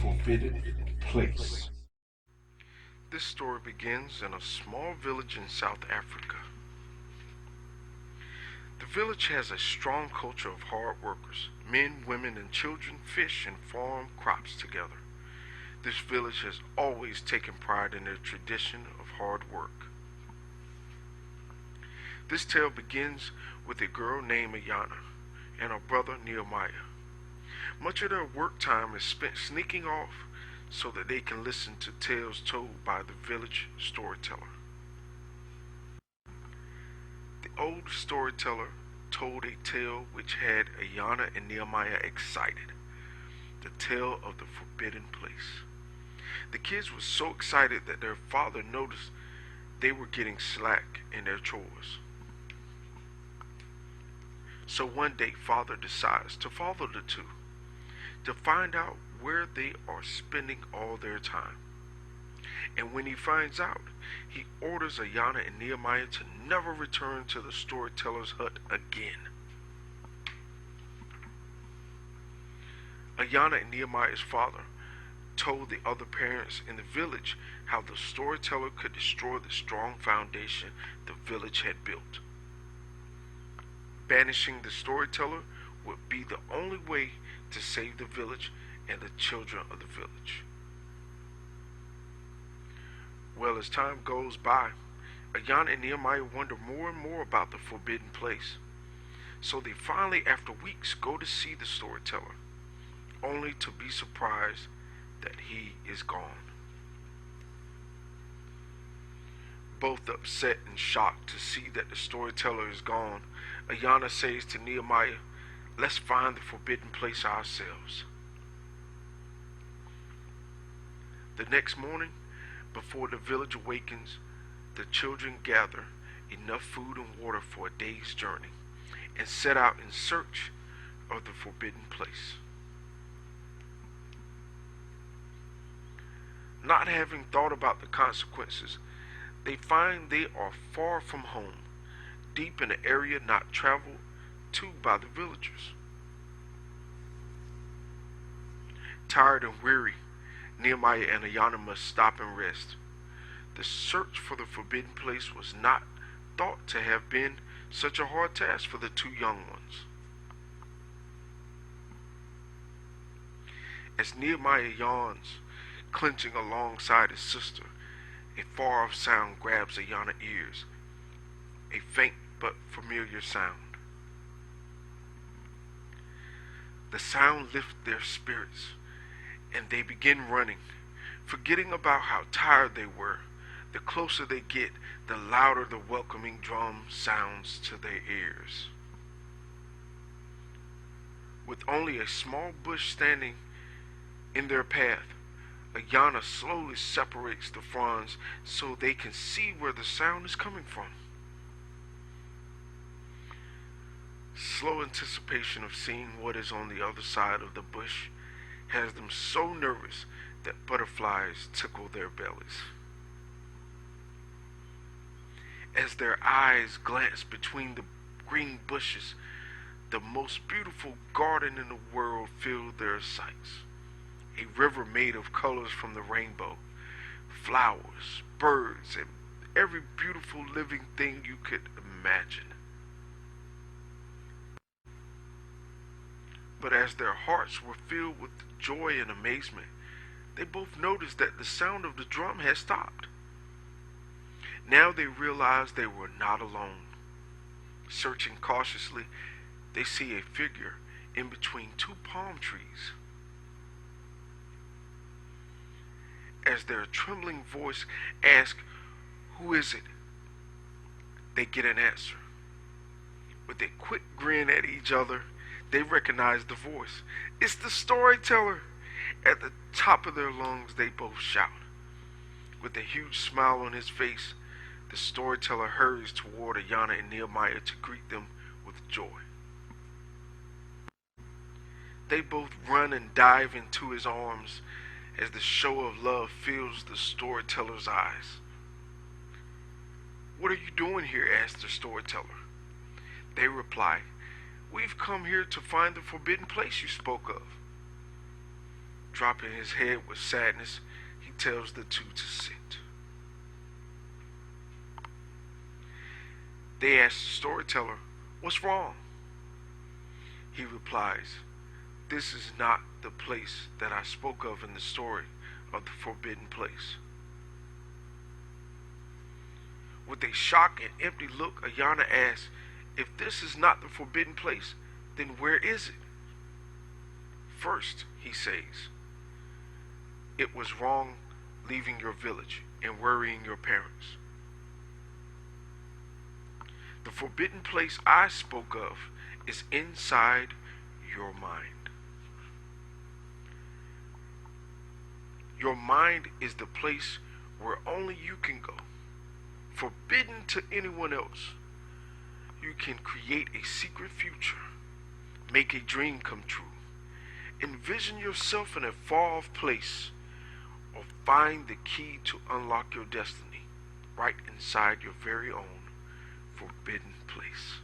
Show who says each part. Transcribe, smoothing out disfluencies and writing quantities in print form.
Speaker 1: forbidden place.
Speaker 2: This story begins in a small village in South Africa. The village has a strong culture of hard workers. Men, women, and children fish and farm crops together. This village has always taken pride in their tradition of hard work. This tale begins with a girl named Ayana and her brother Nehemiah. Much of their work time is spent sneaking off so that they can listen to tales told by the village storyteller. The old storyteller told a tale which had Ayana and Nehemiah excited. The tale of the forbidden place. The kids were so excited that their father noticed they were getting slack in their chores. So one day, father decides to follow the two to find out where they are spending all their time. And when he finds out, he orders Ayana and Nehemiah to never return to the storyteller's hut again. Ayana and Nehemiah's father told the other parents in the village how the storyteller could destroy the strong foundation the village had built. Banishing the storyteller would be the only way to save the village and the children of the village. Well, as time goes by, Ayana and Nehemiah wonder more and more about the forbidden place. So they finally, after weeks, go to see the storyteller, only to be surprised that he is gone. Both upset and shocked to see that the storyteller is gone, Ayana says to Nehemiah, "Let's find the forbidden place ourselves." The next morning, before the village awakens, the children gather enough food and water for a day's journey and set out in search of the forbidden place. Not having thought about the consequences, they find they are far from home, deep in an area not traveled to by the villagers. Tired and weary, Nehemiah and Ayana must stop and rest. The search for the forbidden place was not thought to have been such a hard task for the two young ones. As Nehemiah yawns, clenching alongside his sister, a far-off sound grabs Ayana's ears, a faint but familiar sound. The sound lifts their spirits, and they begin running, forgetting about how tired they were. The closer they get, the louder the welcoming drum sounds to their ears. With only a small bush standing in their path, Ayana slowly separates the fronds so they can see where the sound is coming from. Slow anticipation of seeing what is on the other side of the bush has them so nervous that butterflies tickle their bellies. As their eyes glance between the green bushes, the most beautiful garden in the world fills their sights. A river made of colors from the rainbow, flowers, birds, and every beautiful living thing you could imagine. But as their hearts were filled with joy and amazement, they both noticed that the sound of the drum had stopped. Now they realized they were not alone. Searching cautiously, they see a figure in between two palm trees. As their trembling voice asks, "Who is it?" they get an answer. With a quick grin at each other, they recognize the voice. It's the storyteller! At the top of their lungs, they both shout. With a huge smile on his face, the storyteller hurries toward Ayana and Nehemiah to greet them with joy. They both run and dive into his arms as the show of love fills the storyteller's eyes. "What are you doing here?" asks the storyteller. They reply, "We've come here to find the forbidden place you spoke of." Dropping his head with sadness, he tells the two to sit. They ask the storyteller, "What's wrong?" He replies, "This is not the place that I spoke of in the story of the forbidden place." With a shocked and empty look, Ayana asks, "If this is not the forbidden place, then where is it?" "First," he says, "it was wrong leaving your village and worrying your parents. The forbidden place I spoke of is inside your mind. Your mind is the place where only you can go, forbidden to anyone else. You can create a secret future, make a dream come true, envision yourself in a far off place, or find the key to unlock your destiny right inside your very own forbidden place."